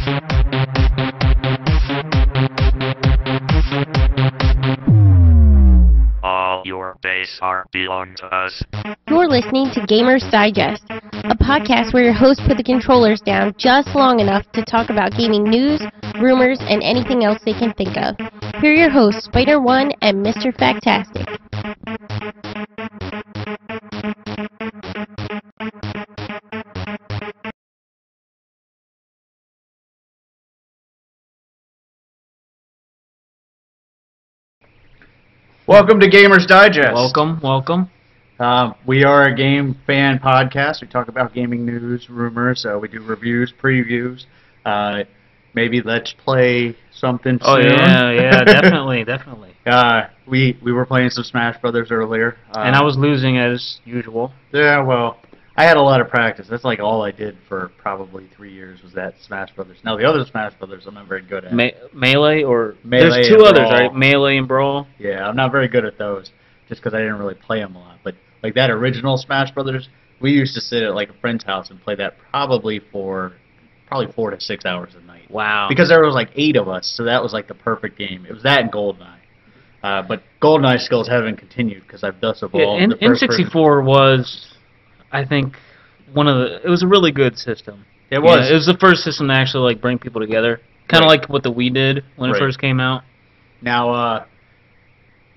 All your base art belong to us. You're listening to Gamers Digest, a podcast where your hosts put the controllers down just long enough to talk about gaming news, rumors, and anything else they can think of. Here are your hosts, Spider-One and Mr. Factastic. Welcome to Gamers Digest. Welcome. We are a game fan podcast. We talk about gaming news, rumors. We do reviews, previews. Maybe let's play something soon. Oh yeah, definitely. We were playing some Smash Brothers earlier. And I was losing as usual. Yeah, well, I had a lot of practice. That's like all I did for probably 3 years was that Smash Brothers. Now the other Smash Brothers I'm not very good at. Melee or Melee there's two and others, Brawl. right? Melee and Brawl. Yeah, I'm not very good at those, just because I didn't really play them a lot. But like that original Smash Brothers, we used to sit at like a friend's house and play that probably 4 to 6 hours a night. Wow. Because there was like 8 of us, so that was like the perfect game. It was that and GoldenEye. But GoldenEye skills haven't continued because I've thus evolved. Yeah, N64 was, I think, it was a really good system. It was. Yeah, it was the first system to actually like bring people together. Kind of Right. like what the Wii did when it first came out. Now,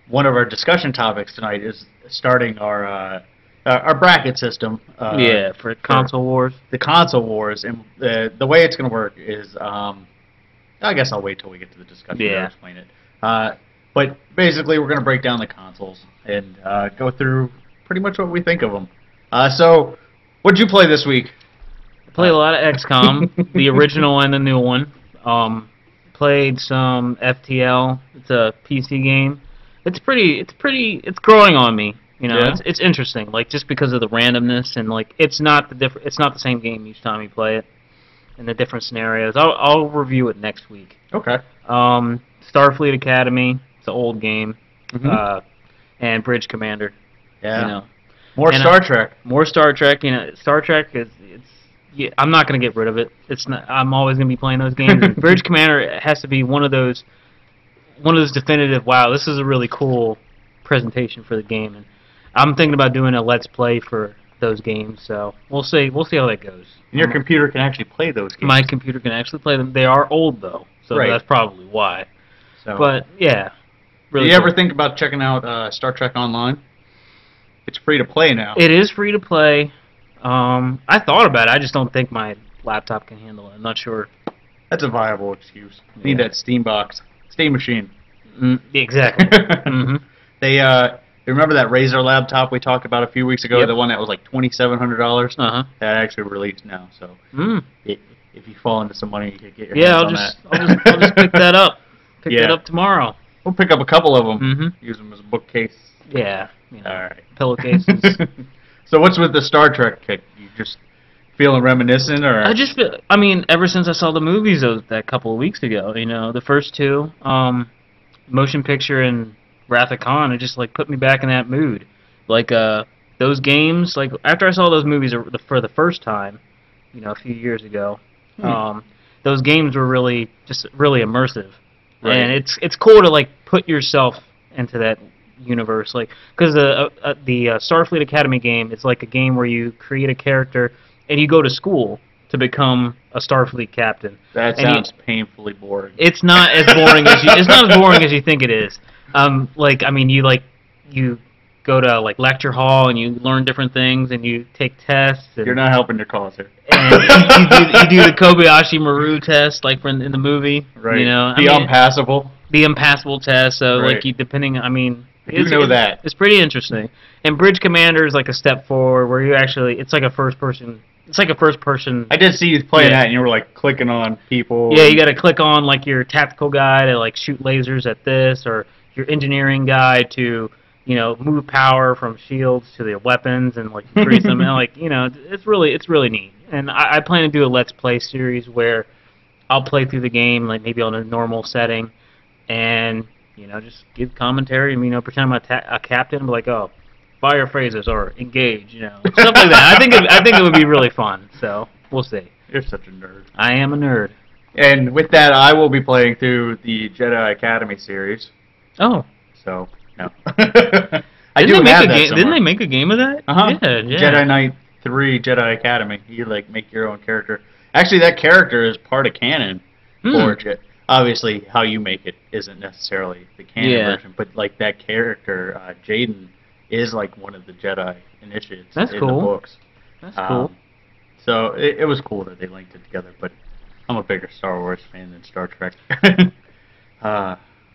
one of our discussion topics tonight is starting our bracket system. For console wars. The console wars, and the way it's going to work is, I guess I'll wait till we get to the discussion to explain it. But basically, we're going to break down the consoles and go through pretty much what we think of them. So, what'd you play this week? I played a lot of XCOM, the original and the new one. Played some FTL. It's a PC game. It's growing on me. You know, Yeah. it's interesting. Like just because of the randomness and like it's not the same game each time you play it, and the different scenarios. I'll review it next week. Okay. Starfleet Academy. It's an old game. Mhm. And Bridge Commander. Yeah. You know. More And, Star Trek. More Star Trek. You know, Star Trek I'm not gonna get rid of it. I'm always gonna be playing those games. And Bridge Commander has to be one of those definitive. Wow, this is a really cool presentation for the game, and I'm thinking about doing a let's play for those games. So we'll see how that goes. And your computer can actually play those games. My computer can actually play them. They are old though, so that's probably why. So, But yeah, really. do you cool. ever think about checking out Star Trek Online? It's free to play now. It is free to play. I thought about it. I just don't think my laptop can handle it. I'm not sure. That's a viable excuse. You need that Steam machine. Exactly. Mm-hmm. They remember that Razer laptop we talked about a few weeks ago, Yep. the one that was like $2,700? Uh-huh. That actually released now, so if you fall into some money, you can get your hands on that. I'll just pick that up. Pick that up tomorrow. We'll pick up a couple of them. Mm-hmm. Use them as a bookcase. Yeah. You know, All right. Pillowcases. So what's with the Star Trek kick? You just feeling reminiscent, or? I mean, ever since I saw the movies that couple of weeks ago, you know, the first two, Motion Picture and Wrath of Khan, it just like put me back in that mood. Like those games, like after I saw those movies for the first time, you know, a few years ago, those games were really immersive, and it's cool to like put yourself into that universe, like because the Starfleet Academy game, it's like a game where you create a character and you go to school to become a Starfleet captain. That sounds painfully boring. It's not as boring as you think it is. Like I mean, you go to like lecture hall and you learn different things and you take tests. And, You're not helping your cause here. And you do the Kobayashi Maru test, like in the movie. Right. You know, the impassable. The impassable test. So like it's pretty interesting. And Bridge Commander is like a step forward where you actually it's like a first person. I did see you playing that, and you were like clicking on people. Yeah, you got to click on like your tactical guy to like shoot lasers at this, or your engineering guy to move power from shields to the weapons and like increase them. And like it's really neat. And I plan to do a let's play series where I'll play through the game like maybe on a normal setting, and just give commentary. Pretend I'm a captain, but like, oh, fire phrases or engage, stuff like that. I think it would be really fun. So we'll see. You're such a nerd. I am a nerd. And with that, I will be playing through the Jedi Academy series. Oh. So, no. Didn't they make a game of that? Uh-huh. Yeah, yeah. Jedi Knight 3 Jedi Academy. You, like, make your own character. Actually, that character is part of canon for Jedi. Obviously, how you make it isn't necessarily the canon version, but, like, that character, Jaden, is, like, one of the Jedi initiates in the books. That's cool. So, it was cool that they linked it together, but I'm a bigger Star Wars fan than Star Trek.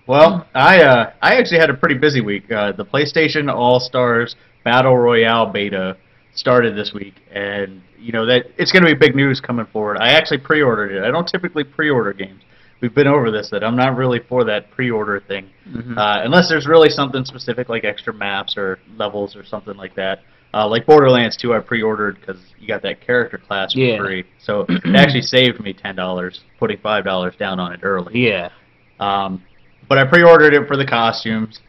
Well, I actually had a pretty busy week. The PlayStation All-Stars Battle Royale beta started this week, and you know that it's going to be big news coming forward. I actually pre-ordered it. I don't typically pre-order games. We've been over this, that I'm not really for that pre-order thing, unless there's really something specific like extra maps or levels or something like that. Like Borderlands 2, I pre-ordered because you got that character class for free. So it actually saved me $10, putting $5 down on it early. Yeah. But I pre-ordered it for the costumes,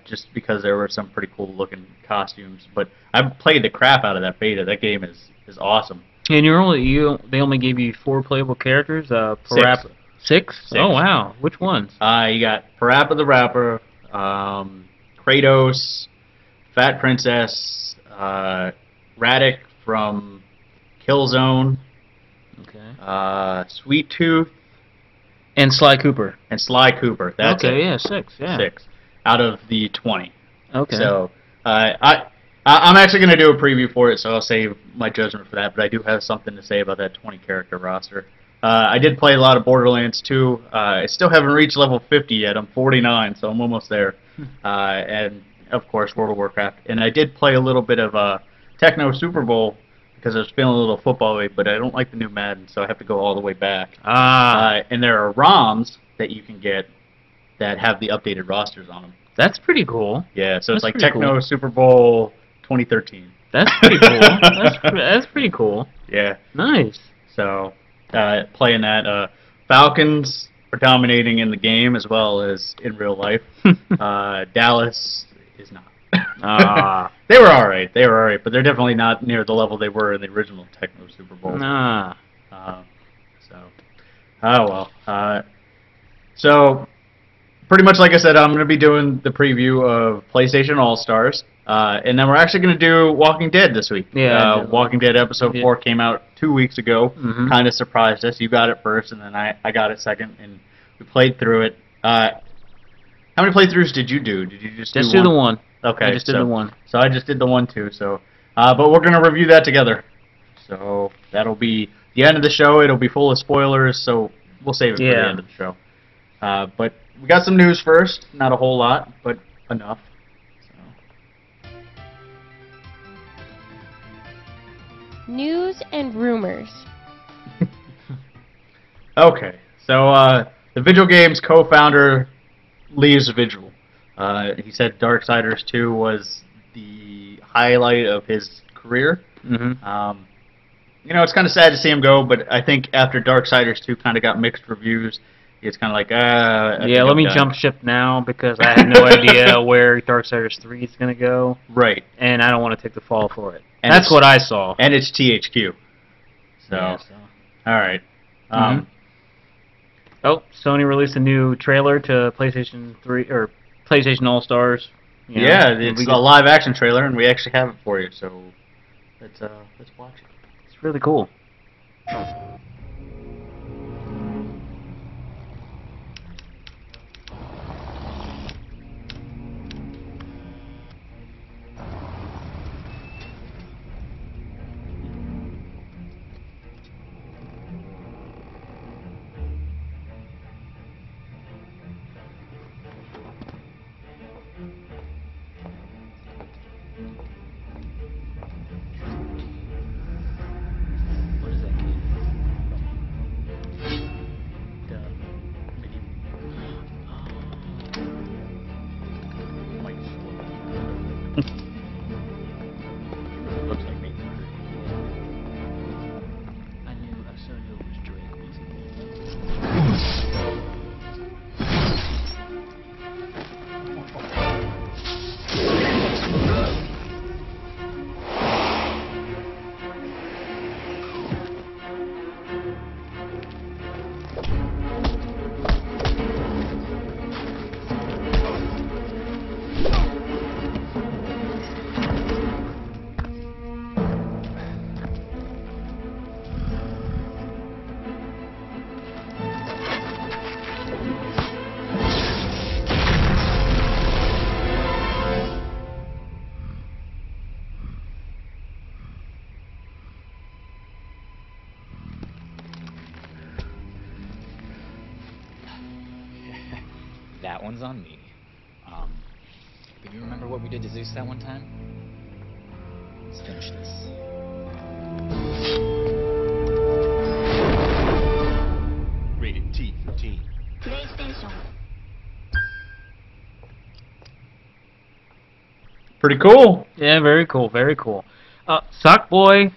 just because there were some pretty cool-looking costumes. But I played the crap out of that beta. That game is awesome. And they only gave you 4 playable characters. Six? Oh wow! Which ones? You got Parappa the Rapper, Kratos, Fat Princess, Radek from Killzone. Okay. Sweet Tooth. And Sly Cooper. That's okay, it. Yeah, 6. Yeah. 6 out of the 20. Okay. So I'm actually going to do a preview for it, so I'll save my judgment for that. But I do have something to say about that 20 character roster. I did play a lot of Borderlands 2. I still haven't reached level 50 yet. I'm 49, so I'm almost there. And of course World of Warcraft. And I did play a little bit of Techno Super Bowl, because I was feeling a little football-y, but I don't like the new Madden, so I have to go all the way back. And there are ROMs that you can get that have the updated rosters on them. That's pretty cool. Yeah, so it's like Techno Super Bowl 2013. That's pretty cool. That's pretty cool. Yeah. Nice. So, playing that. Falcons are dominating in the game as well as in real life. Dallas is not. They were alright, but they're definitely not near the level they were in the original Techno Super Bowl. So, pretty much like I said, I'm going to be doing the preview of PlayStation All-Stars, and then we're actually going to do Walking Dead this week. Yeah. Walking Dead Episode 4 came out 2 weeks ago, kind of surprised us. You got it first, and then I got it second, and we played through it. How many playthroughs did you do? Did you just do the one? Okay, I just did the one. So I just did the one too. So, but we're gonna review that together. So that'll be the end of the show. It'll be full of spoilers. So we'll save it for the end of the show. But we got some news first. Not a whole lot, but enough. So. News and rumors. Okay, so the Vigil Games co-founder leaves Vigil. He said Darksiders 2 was the highlight of his career. You know, it's kind of sad to see him go, but I think after Darksiders 2 kind of got mixed reviews, it's kind of like, let me jump ship now, because I have no idea where Darksiders 3 is going to go. Right. And I don't want to take the fall for it. And that's what I saw. And it's THQ. So. Alright. Oh, Sony released a new trailer to PlayStation 3, or PlayStation All-Stars. Yeah, it's a live-action trailer, and we actually have it for you, so let's watch it. It's really cool. That one's on me. But you remember what we did to Zeus that one time? Let's finish this. Rated T for teen. Pretty cool. Yeah, very cool, very cool. Sock Boy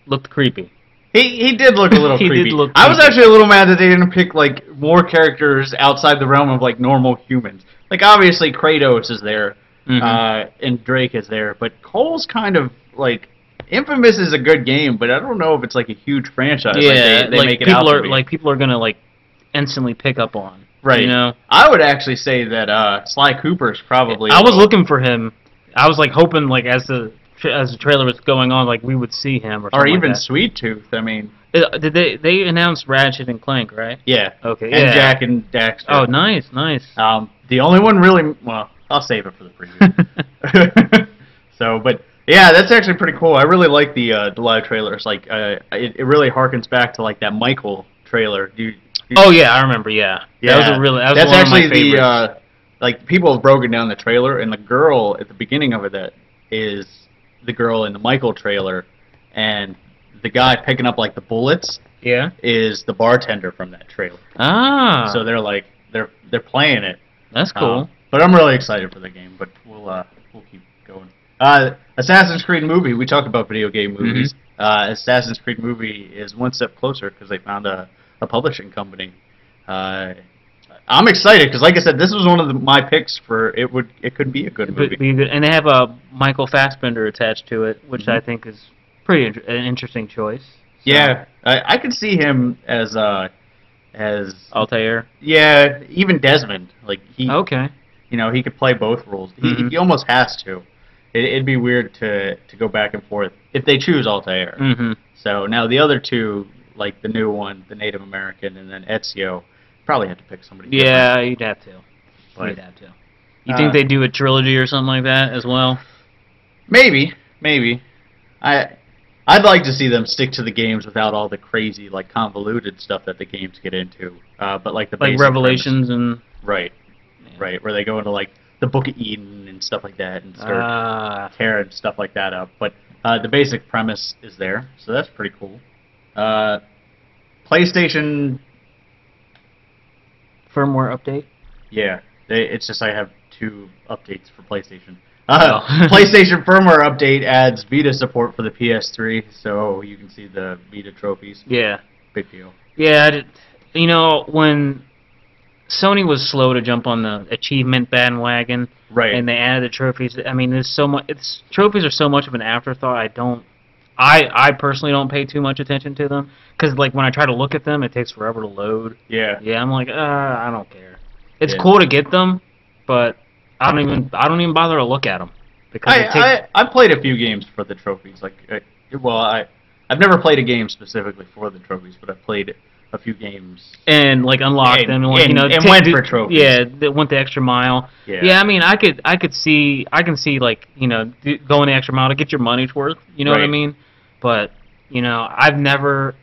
looked creepy. He did look a little He creepy. did look I was creepy. actually a little mad that they didn't pick like more characters outside the realm of like normal humans. Like obviously Kratos is there, and Drake is there, but Cole's kind of like Infamous is a good game, but I don't know if it's like a huge franchise. Yeah, like they make it out to be. people are gonna like instantly pick up on. Right. You know, I would actually say that Sly Cooper's probably. I was looking for him. I was like hoping like as the trailer was going on, like we would see him or something or even like that. Sweet Tooth. I mean. Did they announced Ratchet and Clank, right? Yeah. Okay. And Yeah. Jack and Daxter. Oh, nice. The only one really. Well, I'll save it for the preview. So, but yeah, that's actually pretty cool. I really like the live trailers. Like, it really harkens back to like that Michael trailer. Oh yeah, I remember. Yeah. Yeah. That was a really. That was That's one actually of my favorites. like people have broken down the trailer, and the girl at the beginning of it that is the girl in the Michael trailer, and the guy picking up like the bullets Yeah. is the bartender from that trailer. Ah. So they're like they're playing it. That's cool. But I'm really excited for the game. But we'll keep going. Assassin's Creed movie. We talked about video game movies. Assassin's Creed movie is one step closer because they found a publishing company. I'm excited because, like I said, this was one of my picks for it. It could be a good movie. Be good. And they have a Michael Fassbender attached to it, which I think is pretty an interesting choice. So. Yeah, I could see him as Altair. Yeah, even Desmond. Like he. Okay. You know, he could play both roles. He almost has to. It'd be weird to go back and forth if they choose Altair. So now the other two, like the new one, the Native American, and then Ezio, probably have to pick somebody. Yeah, different. you'd have to. You'd have to. You think they do a trilogy or something like that as well? Maybe. I'd like to see them stick to the games without all the crazy, like convoluted stuff that the games get into. But like the basic Revelations premise. and Right, where they go into like the Book of Eden and stuff like that and start tearing stuff like that up. But the basic premise is there, so that's pretty cool. PlayStation firmware update. Yeah, it's just I have 2 updates for PlayStation. PlayStation firmware update adds Vita support for the PS3, so you can see the Vita trophies. Yeah. Big deal. Yeah, you know, when Sony was slow to jump on the achievement bandwagon, right? And they added the trophies. I mean, there's so much. Trophies are so much of an afterthought. I personally don't pay too much attention to them because like when I try to look at them, it takes forever to load. Yeah. Yeah, I'm like, I don't care. It's cool to get them, but I don't even bother to look at them because I played a few games for the trophies. Like, I've never played a game specifically for the trophies, but I've played a few games and like unlocked them and like went for trophies. Yeah, that went the extra mile. Yeah. I mean, I can see like going the extra mile to get your money's worth. You know what I mean? But I've never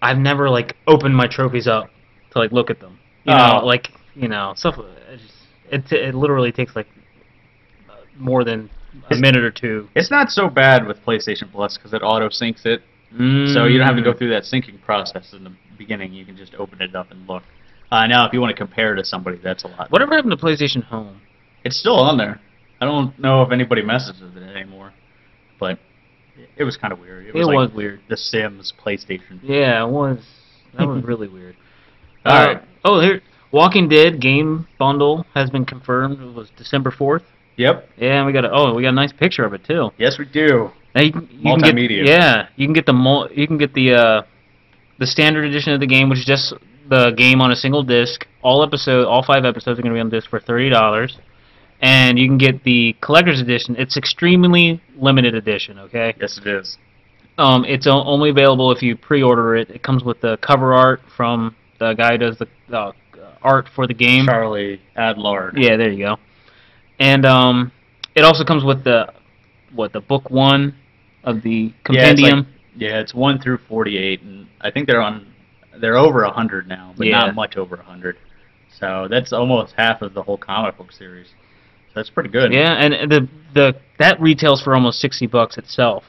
like opened my trophies up to like look at them. Stuff. It literally takes like more than a minute or two. It's not so bad with PlayStation Plus because it auto syncs it. So you don't have to go through that syncing process in the beginning. You can just open it up and look. Now, if you want to compare to somebody, that's a lot. Whatever happened to PlayStation Home? It's still on there. I don't know if anybody messes with it anymore, but it was kind of weird. It was weird. The Sims PlayStation. Yeah, it was. That was really weird. All right. Oh, here, Walking Dead game bundle has been confirmed. It was December 4th. Yep. Yeah, we got a nice picture of it too. Yes, we do. Now you can Multimedia. You can get the standard edition of the game, which is just the game on a single disc. All 5 episodes are going to be on disc for $30, and you can get the collector's edition. It's extremely limited edition. Okay. Yes, it is. It's only available if you pre-order it. It comes with the cover art from the guy who does the art for the game. Charlie Adlard. Yeah, there you go. And it also comes with the book 1 of the compendium. Yeah, it's 1 through 48, and I think they're over 100 now, but not much over 100. So that's almost half of the whole comic book series. So that's pretty good. Yeah, and that retails for almost $60 itself.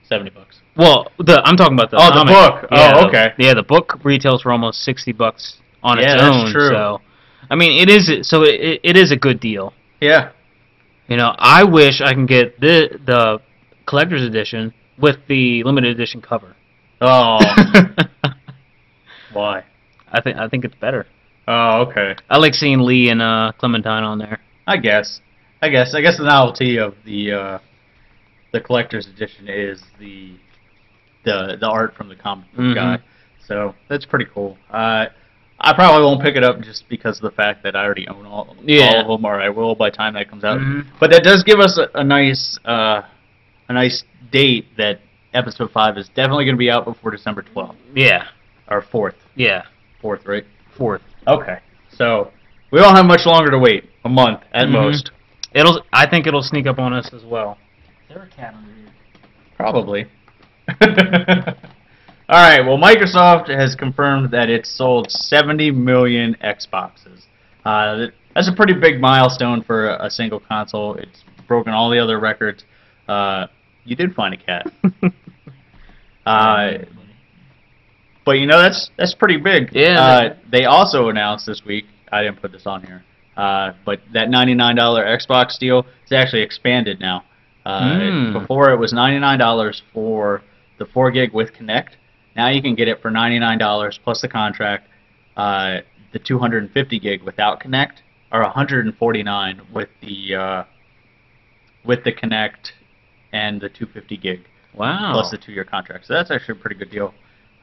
$70. Well, I'm talking about the the comic. book. Yeah, Oh, okay. The book retails for almost $60 on its Yeah, own. that's true. So, I mean, it is a good deal. Yeah. You know, I wish I can get the collector's edition with the limited edition cover. Oh. Why? I think it's better. Oh, okay. I like seeing Lee and Clementine on there. I guess the novelty of the collector's edition is the art from the comic book guy. So that's pretty cool. I probably won't pick it up just because of the fact that I already own all of them, or I will by the time that comes out. But that does give us a nice date that episode 5 is definitely going to be out before December 12th. Yeah. Or 4th. Yeah. 4th, right? 4th. Okay. So we don't have much longer to wait. A month at most. I think it'll sneak up on us as well. Is there a cat under here? Probably. All right. Well, Microsoft has confirmed that it's sold 70 million Xboxes. That's a pretty big milestone for a single console. It's broken all the other records. You did find a cat. But you know that's pretty big. Yeah. They also announced this week. I didn't put this on here. But that $99 Xbox deal is actually expanded now. Before it was $99 for the 4 gig with Kinect. Now you can get it for $99 plus the contract, the 250 gig without Kinect, or $149 with the Kinect and the 250 gig. Wow. Plus the 2-year contract. So that's actually a pretty good deal.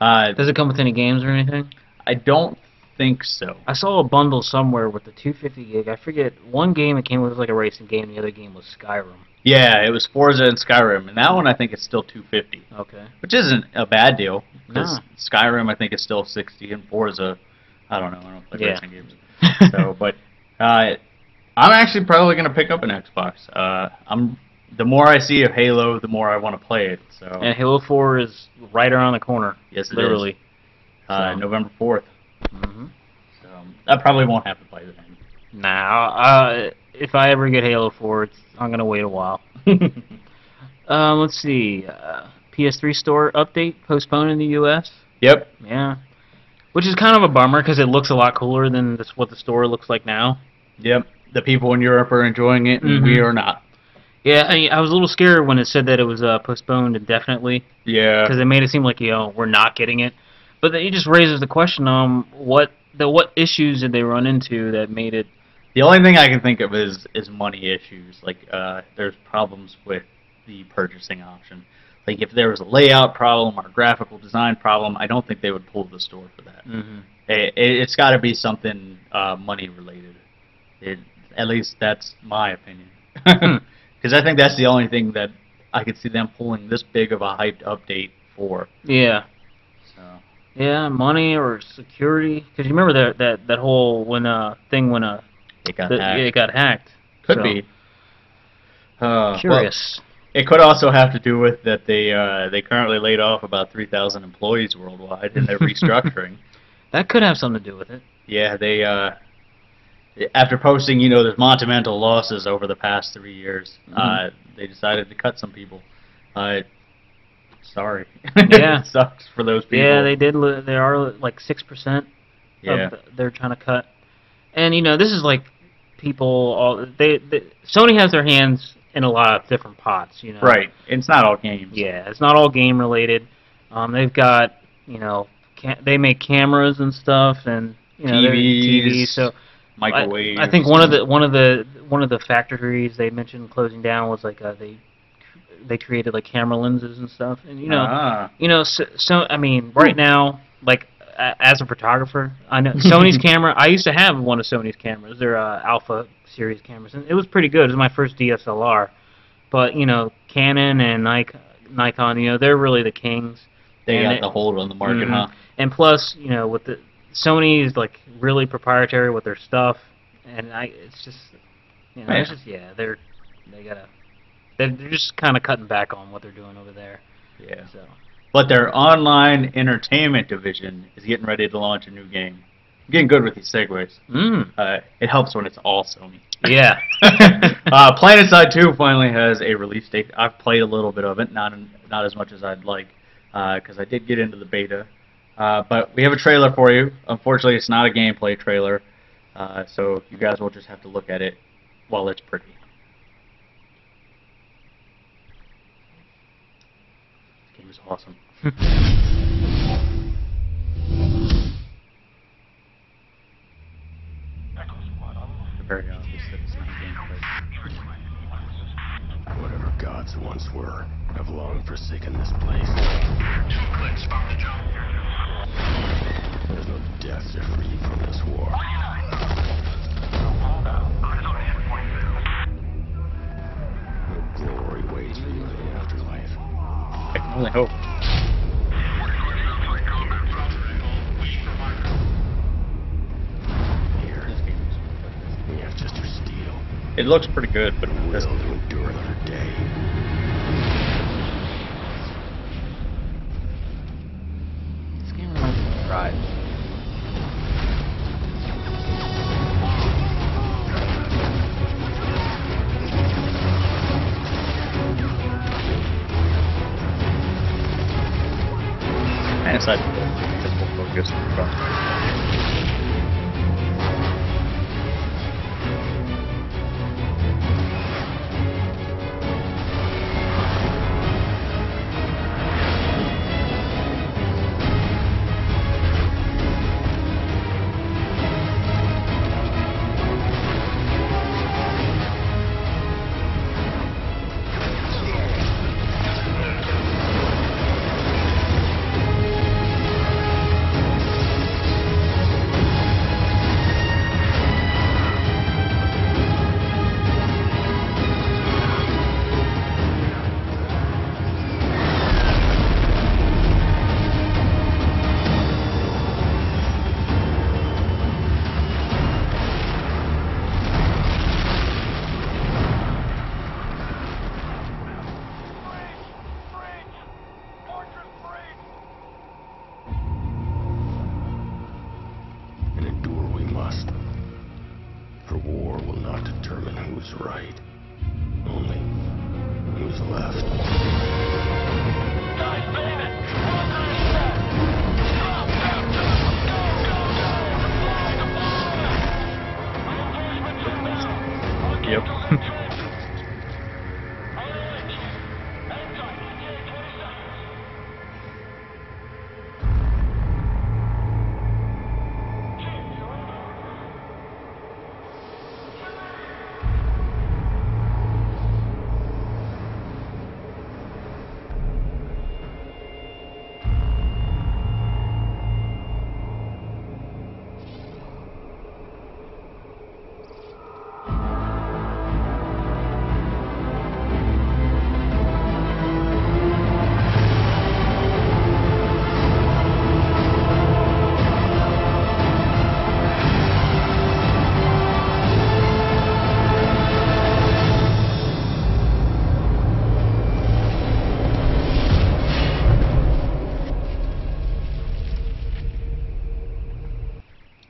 Does it come with any games or anything? I don't think so. I saw a bundle somewhere with the 250 gig. I forget, one game it came with was like a racing game, the other game was Skyrim. Yeah, it was Forza and Skyrim, and that one I think is still $250. Okay. Which isn't a bad deal, because No. Skyrim I think is still $60, and Forza, I don't know, I don't play racing games. But I'm actually probably going to pick up an Xbox. The more I see of Halo, the more I want to play it. So. And Halo 4 is right around the corner. Yes, it literally. is. November 4th. Mm-hmm. So I probably won't have to play it then. Nah, if I ever get Halo 4, I'm going to wait a while. Let's see. PS3 store update postponed in the U.S. Yep. Yeah. Which is kind of a bummer because it looks a lot cooler than what the store looks like now. Yep. The people in Europe are enjoying it, and we are not. Yeah, I was a little scared when it said that it was postponed indefinitely. Yeah. Because it made it seem like, we're not getting it. But then it just raises the question, what issues did they run into that made it... The only thing I can think of is money issues. Like, there's problems with the purchasing option. Like, if there was a layout problem or a graphical design problem, I don't think they would pull the store for that. It's got to be something money-related. At least that's my opinion. Because I think that's the only thing that I could see them pulling this big of a hyped update for. Yeah. So. Yeah, money or security. Because you remember that whole thing when it got hacked. It got hacked. Could be. Curious. Well, it could also have to do with that they currently laid off about 3,000 employees worldwide, and they're restructuring. That could have something to do with it. Yeah, they after posting, there's monumental losses over the past 3 years, they decided to cut some people. Sorry. Yeah. It sucks for those people. Yeah, they did. They are like 6%. Yeah. They're trying to cut. And this is like people. Sony has their hands in a lot of different pots. Right. It's not all games. Yeah, it's not all game related. They've got they make cameras and stuff, and TVs, so microwaves. I think one of the factories they mentioned closing down was like they created like camera lenses and stuff, and so I mean right now, like as a photographer, I know Sony's camera. I used to have one of Sony's cameras. They're Alpha series cameras, and it was pretty good. It was my first DSLR, but Canon and Nikon, they're really the kings. They got the hold on the market, huh? And plus, with the Sony is like really proprietary with their stuff, and it's just, it's just they're just kind of cutting back on what they're doing over there. Yeah. So. But their online entertainment division is getting ready to launch a new game. getting good with these segues. It helps when it's all Sony. Yeah. PlanetSide 2 finally has a release date. I've played a little bit of it, not as much as I'd like, because I did get into the beta. But we have a trailer for you. Unfortunately, it's not a gameplay trailer, so you guys will just have to look at it while it's pretty. This game is awesome. Very obvious that it's not gameplay. Whatever gods once were have long forsaken this place. There's no death to free you from this war. No glory waits for you in the afterlife. I can only hope. We have just your steel. It looks pretty good, but it Will doesn't. to endure another day. This game reminds me of Drive. And it's like physical focus. And endure we must. For war will not determine who's right, only who's left. Yep.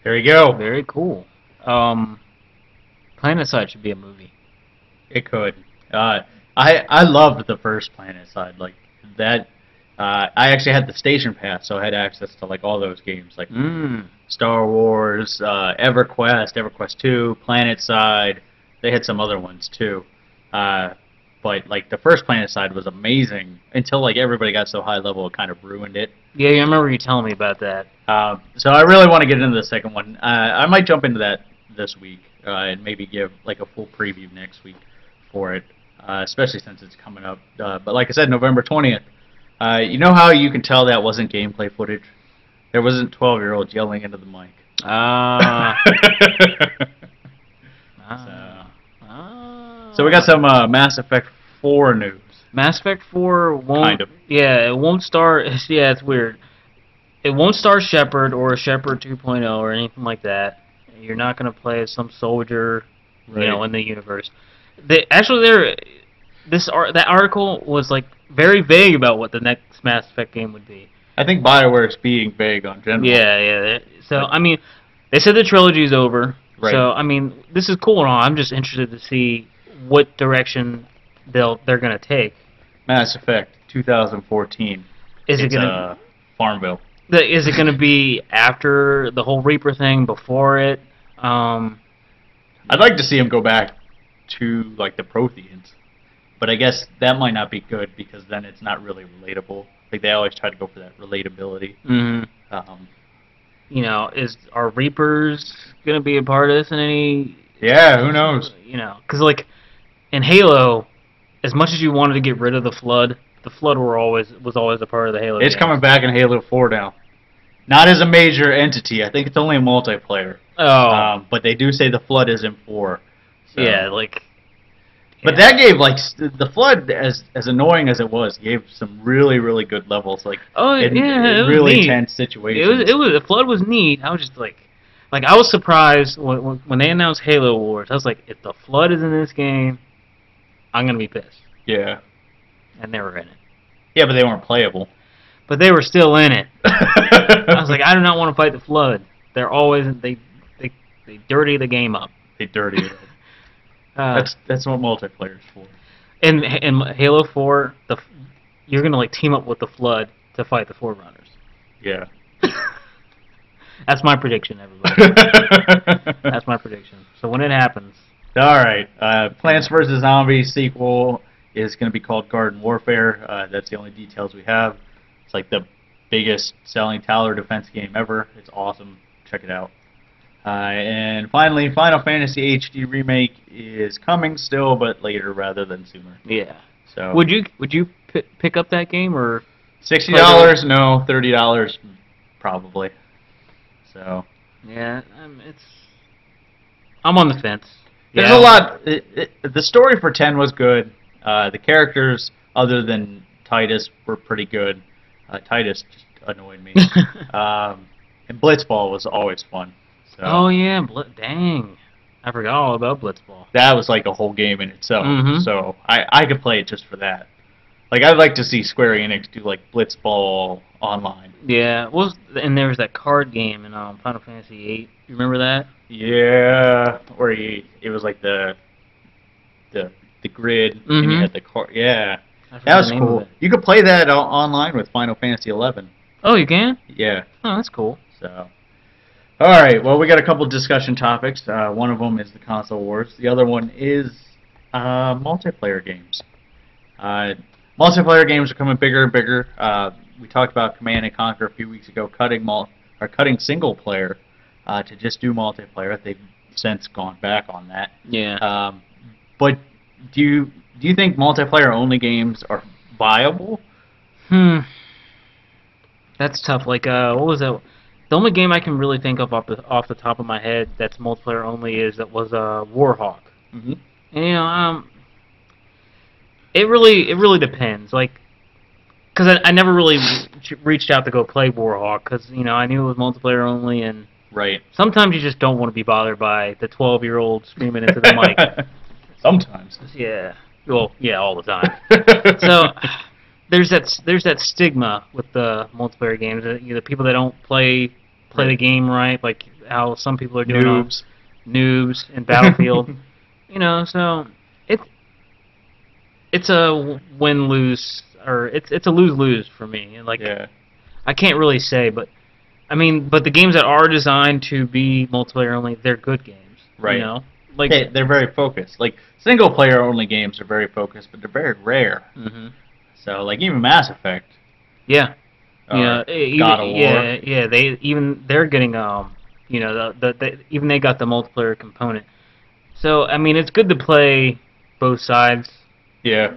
There you go. Very cool. PlanetSide should be a movie. It could. I loved the first PlanetSide. Like that. I actually had the station pass, so I had access to like all those games, like Star Wars, EverQuest 2, PlanetSide. They had some other ones too. But like the first PlanetSide was amazing until like everybody got so high level, it kind of ruined it. Yeah, I remember you telling me about that. So I really want to get into the second one. I might jump into that this week and maybe give like a full preview next week for it, especially since it's coming up. But like I said, November 20th. You know how you can tell that wasn't gameplay footage? There wasn't 12-year-olds yelling into the mic. So we got some Mass Effect 4 news. Mass Effect 4 won't... Kind of. Yeah, it won't star... Yeah, it's weird. It won't star Shepard or Shepard 2.0 or anything like that. You're not going to play as some soldier, you know, in the universe. That article was like very vague about what the next Mass Effect game would be. I think BioWare's being vague on general. Yeah. So I mean, They said the trilogy's over. Right. So I mean, this is cool and all. I'm just interested to see what direction they're gonna take. Mass Effect 2014. Is it It's, gonna Farmville? is it gonna be after the whole Reaper thing? Before it? I'd like to see him go back to like the Protheans, but I guess that might not be good because then it's not really relatable. Like they always try to go for that relatability. You know, are Reapers gonna be a part of this in any? Yeah, who knows? You know, because like in Halo, as much as you wanted to get rid of the Flood was always a part of the Halo. It's games. coming back in Halo 4 now. Not as a major entity. I think it's only a multiplayer. Oh. But they do say the Flood is in 4. So. Yeah, like. But that gave like the Flood, as annoying as it was, gave some really really good levels. Like it was really neat. tense situations. It was the Flood was neat. I was just like I was surprised when they announced Halo Wars. I was like, if the Flood is in this game, I'm gonna be pissed. Yeah. And they were in it. Yeah, but they weren't playable. But they were still in it. I was like, I do not want to fight the Flood. They're always they dirty the game up. They dirty it. That's what multiplayer's for. In Halo 4, you're gonna like team up with the Flood to fight the Forerunners. Yeah. That's my prediction, everybody. That's my prediction. So when it happens. All right. Plants vs. Zombies sequel is going to be called Garden Warfare. That's the only details we have. It's like the biggest selling tower defense game ever. It's awesome. Check it out. And finally, Final Fantasy HD Remake is coming still, but later rather than sooner. Yeah. So would you pick up that game or $60? No, $30 probably. So yeah, I'm on the fence. There's a lot. The story for 10 was good. The characters, other than Titus, were pretty good. Titus just annoyed me. And Blitzball was always fun. So. Oh yeah, dang. I forgot all about Blitzball. That was like a whole game in itself. Mm-hmm. So I could play it just for that. Like I'd like to see Square Enix do like Blitzball online. Yeah, and there was that card game in Final Fantasy VIII. You remember that? Yeah, or it was like the grid, and you had the card. Yeah, that was cool. You could play that online with Final Fantasy XI. Oh, you can? Yeah. Oh, that's cool. So, all right. Well, we got a couple discussion topics. One of them is the console wars. The other one is multiplayer games. Multiplayer games are coming bigger and bigger. We talked about Command and Conquer a few weeks ago, cutting single player to just do multiplayer. They've since gone back on that. Yeah. But do you think multiplayer only games are viable? That's tough. Like what was that? The only game I can really think of off the top of my head that's multiplayer only was Warhawk. Mm-hmm. And, you know, it really depends. Like, because I never really reached out to go play Warhawk because you know I knew it was multiplayer only, and right. Sometimes you just don't want to be bothered by the 12-year-old screaming into the mic. Sometimes. Yeah. Well, yeah, all the time. So there's that stigma with the multiplayer games. The people that don't play the game right, like how some people are doing. Noobs in Battlefield. You know, so it's a win-lose, or it's a lose-lose for me. And like, yeah. I can't really say, but I mean, but the games that are designed to be multiplayer only, they're good games. Right. You know, like they're very focused. Like single-player only games are very focused, but they're very rare. Mm-hmm. So like even Mass Effect. Yeah. God of War. Yeah. They're getting you know, even they got the multiplayer component. So I mean, it's good to play both sides. Yeah.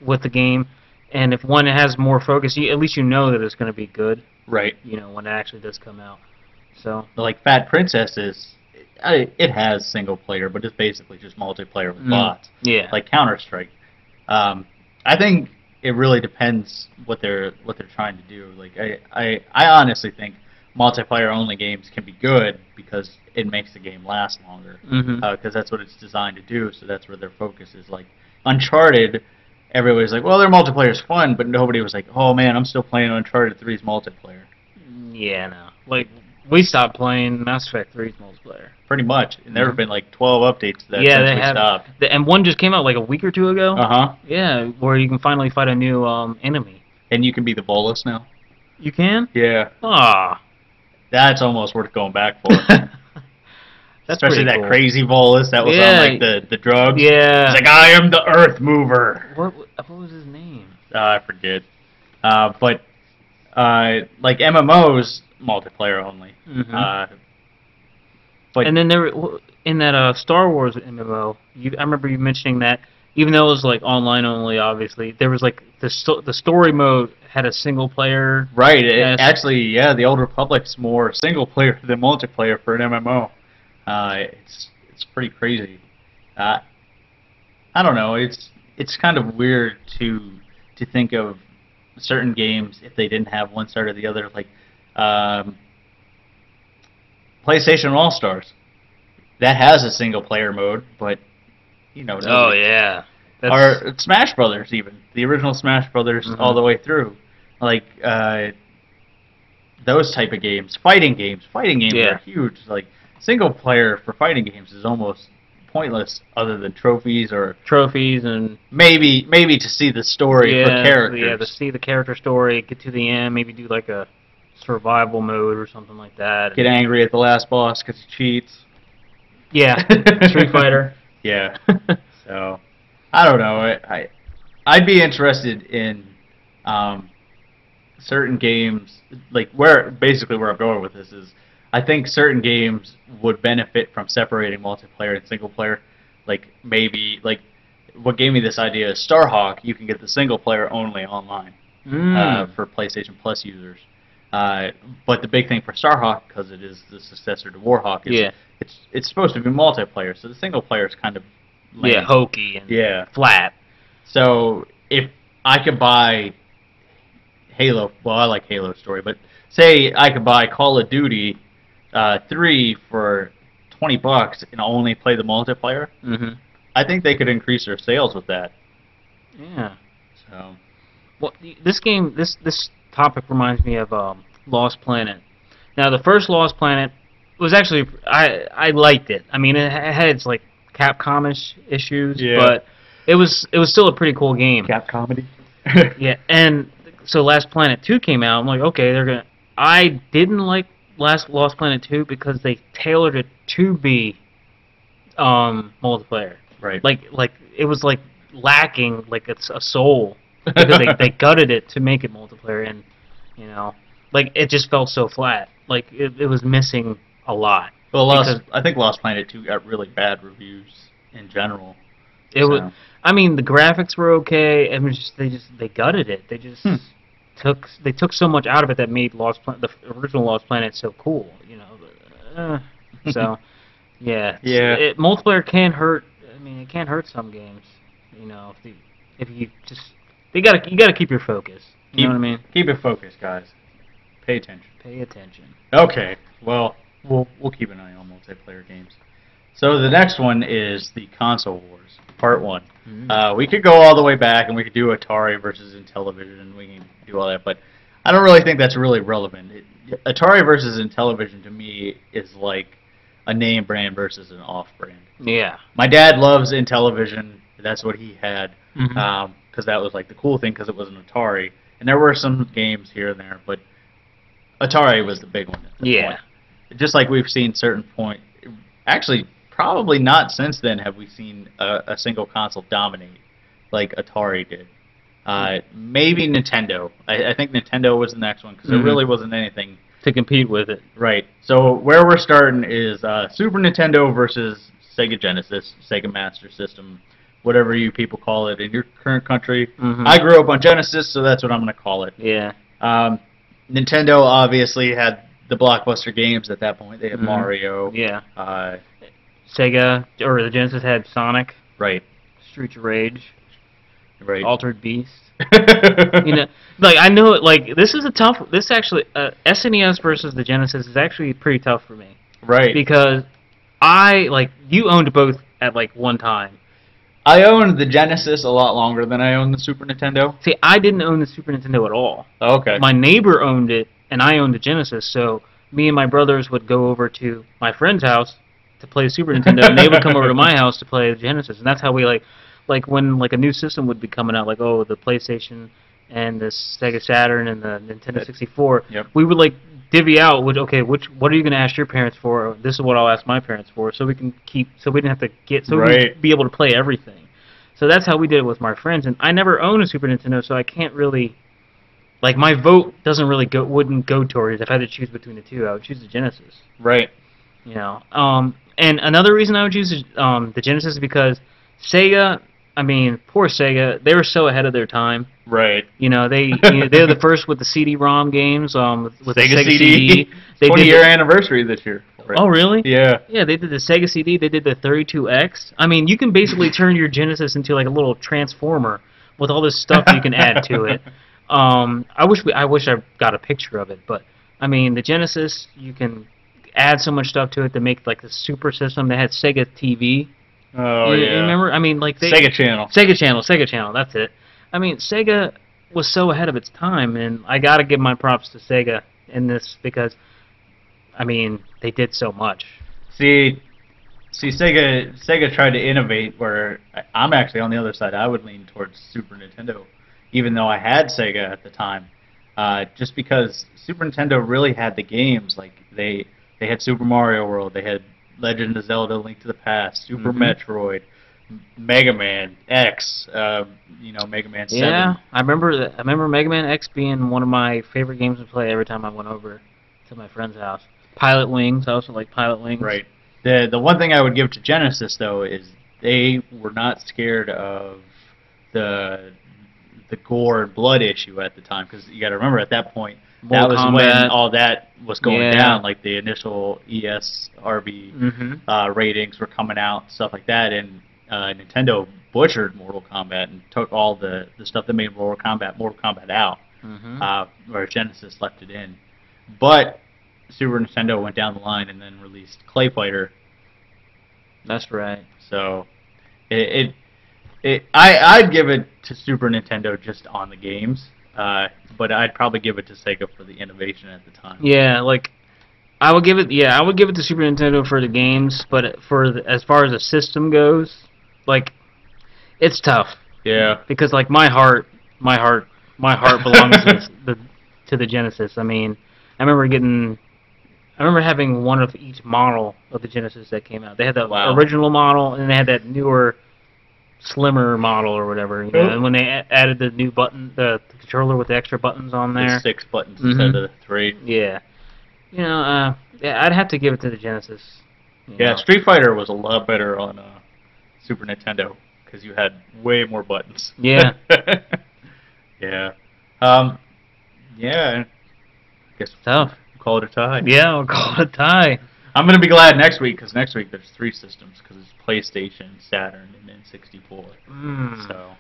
With the game, and if one has more focus, at least you know that it's going to be good. Right. You know, when it actually does come out. So. Like Fat Princess it has single player, but it's basically just multiplayer with bots. Yeah. Like Counter-Strike. I think it really depends what they're trying to do. Like I honestly think multiplayer only games can be good because it makes the game last longer. Because that's what it's designed to do. So that's where their focus is. Like Uncharted, everybody's like, well, their multiplayer's fun, but nobody was like, oh man, I'm still playing Uncharted 3's multiplayer. Yeah, no. Like We stopped playing Mass Effect 3's multiplayer. Pretty much. And there have been like 12 updates that Yeah, since they we have. stopped. And one just came out like a week or two ago. Uh-huh. Yeah, where you can finally fight a new enemy. And you can be the bolus now. You can? Yeah. Ah. That's almost worth going back for. That's Especially pretty that cool. crazy bolus that was on like the drugs. Yeah. He's like, I am the Earth Mover. What was his name? I forget. But like MMOs, multiplayer only. Mm-hmm. But and then there, in that Star Wars MMO, I remember you mentioning that even though it was like online only, obviously there was like the story mode had a single player. Right. Actually, yeah, the Old Republic's more single player than multiplayer for an MMO. It's pretty crazy. I don't know. It's kind of weird to think of certain games if they didn't have one side or the other. Like PlayStation Allstars, that has a single player mode, but you know. Oh yeah. Or Smash Brothers, even the original Smash Brothers, all the way through. Like those type of games, fighting games. Fighting games are huge. Like single player for fighting games is almost pointless, other than trophies and maybe to see the story for characters. Yeah, to see the character story, get to the end, maybe do like a survival mode or something like that. Get angry at the last boss because he cheats. Yeah, Street Fighter. Yeah. So I don't know. I'd be interested in certain games, like where I'm going with this is, I think certain games would benefit from separating multiplayer and single player. Like maybe like what gave me this idea is Starhawk. You can get the single player only online for PlayStation Plus users. But the big thing for Starhawk, because it is the successor to Warhawk, is it's supposed to be multiplayer. So the single player is kind of lame. Yeah, hokey and flat. So if I could buy Halo, well, I like Halo story, but say I could buy Call of Duty 3 for $20 and only play the multiplayer, I think they could increase their sales with that. Yeah. So, well, this topic reminds me of Lost Planet. Now, the first Lost Planet was actually I liked it. I mean, it had its like Capcom-ish issues, but it was still a pretty cool game. Cap comedy. Yeah, and so Lost Planet 2 came out. I'm like, okay, I didn't like Lost Planet 2 because they tailored it to be multiplayer. Right. Like it was like lacking like it's a soul because they gutted it to make it multiplayer, and you know, like it just felt so flat. Like it was missing a lot. Well, I think Lost Planet 2 got really bad reviews in general. It was. I mean, the graphics were okay. It was just they gutted it. They just took so much out of it that made the original Lost Planet so cool. You know. So yeah. Multiplayer can hurt. I mean, it can hurt some games. You know, if you just you gotta keep your focus. You know what I mean? Keep it focused, guys. Pay attention. Pay attention. Okay. Well, we'll keep an eye on multiplayer games. So the next one is the Console Wars, Part 1. We could go all the way back, and we could do Atari versus Intellivision, and we can do all that, but I don't really think that's really relevant. Atari versus Intellivision, to me, is like a name brand versus an off brand. Yeah. My dad loves Intellivision. That's what he had, because that was like the cool thing, because it was an Atari. And there were some games here and there, but Atari was the big one at that point. Just like we've seen certain point, actually, probably not since then have we seen a single console dominate like Atari did. Maybe Nintendo. I think Nintendo was the next one, because there really wasn't anything to compete with it. Right. So where we're starting is Super Nintendo versus Sega Genesis, Sega Master System, whatever you people call it in your current country. I grew up on Genesis, so that's what I'm going to call it. Yeah. Nintendo obviously had the blockbuster games at that point. They had Mario. Yeah. Sega, or the Genesis had Sonic. Right. Streets of Rage. Right. Altered Beast. You know, like I know it. Like this is a tough. This actually, SNES versus the Genesis is actually pretty tough for me. Right. Because you owned both at like one time. I owned the Genesis a lot longer than I owned the Super Nintendo. See, I didn't own the Super Nintendo at all. Okay. My neighbor owned it, and I owned the Genesis, so me and my brothers would go over to my friend's house to play Super Nintendo, and they would come over to my house to play Genesis, and that's how we like when like a new system would be coming out, like the PlayStation and the Sega Saturn and the Nintendo 64. Yep. We would like divvy out what are you going to ask your parents for? This is what I'll ask my parents for, so we can we didn't have to we could be able to play everything. So that's how we did it with my friends, and I never owned a Super Nintendo, so I can't really, like, my vote wouldn't go towards it. If I had to choose between the two, I would choose the Genesis. Right. You know, and another reason I would choose the Genesis is because Sega, I mean, poor Sega, they were so ahead of their time. Right. You know, they were the first with the CD-ROM games, with Sega the Sega CD. They 20-year anniversary this year. Oh, really? Yeah. Yeah, they did the Sega CD. They did the 32X. I mean, you can basically turn your Genesis into like a little transformer with all this stuff you can add to it. I wish I got a picture of it, but I mean, the Genesis, you can add so much stuff to it to make like the super system. They had Sega TV. Oh, yeah. You remember? I mean, like Sega Channel. Sega Channel. That's it. I mean, Sega was so ahead of its time, and I gotta give my props to Sega in this because, I mean, they did so much. See, Sega tried to innovate where I'm actually on the other side. I would lean towards Super Nintendo, even though I had Sega at the time, just because Super Nintendo really had the games. Like they had Super Mario World, they had Legend of Zelda: Link to the Past, Super Metroid, Mega Man X, Mega Man 7. Yeah, I remember Mega Man X being one of my favorite games to play every time I went over to my friend's house. Pilot Wings, I also like Pilot Wings. Right. The one thing I would give to Genesis though is they were not scared of the gore and blood issue at the time, because you got to remember at that point that was when all that was going down, like the initial ESRB ratings were coming out, stuff like that, and Nintendo butchered Mortal Kombat and took all the stuff that made Mortal Kombat out, whereas Genesis left it in. But Super Nintendo went down the line and then released Clay Fighter. That's right. So, I'd give it to Super Nintendo just on the games, but I'd probably give it to Sega for the innovation at the time. Yeah, like I would give it to Super Nintendo for the games, but as far as the system goes, like it's tough. Yeah. Because like my heart belongs to the Genesis. I mean, I remember having one of each model of the Genesis that came out. They had the original model, and they had that newer, slimmer model or whatever. You know? And when they added the new button, the controller with the extra buttons on there, the 6 buttons instead of the 3. Yeah. You know, I'd have to give it to the Genesis. Yeah, Street Fighter was a lot better on Super Nintendo because you had way more buttons. Yeah. Yeah. Yeah. I guess tough. We'll call it a tie. Yeah, we'll call it a tie. I'm going to be glad next week, because next week there's 3 systems, because it's PlayStation, Saturn, and N64. So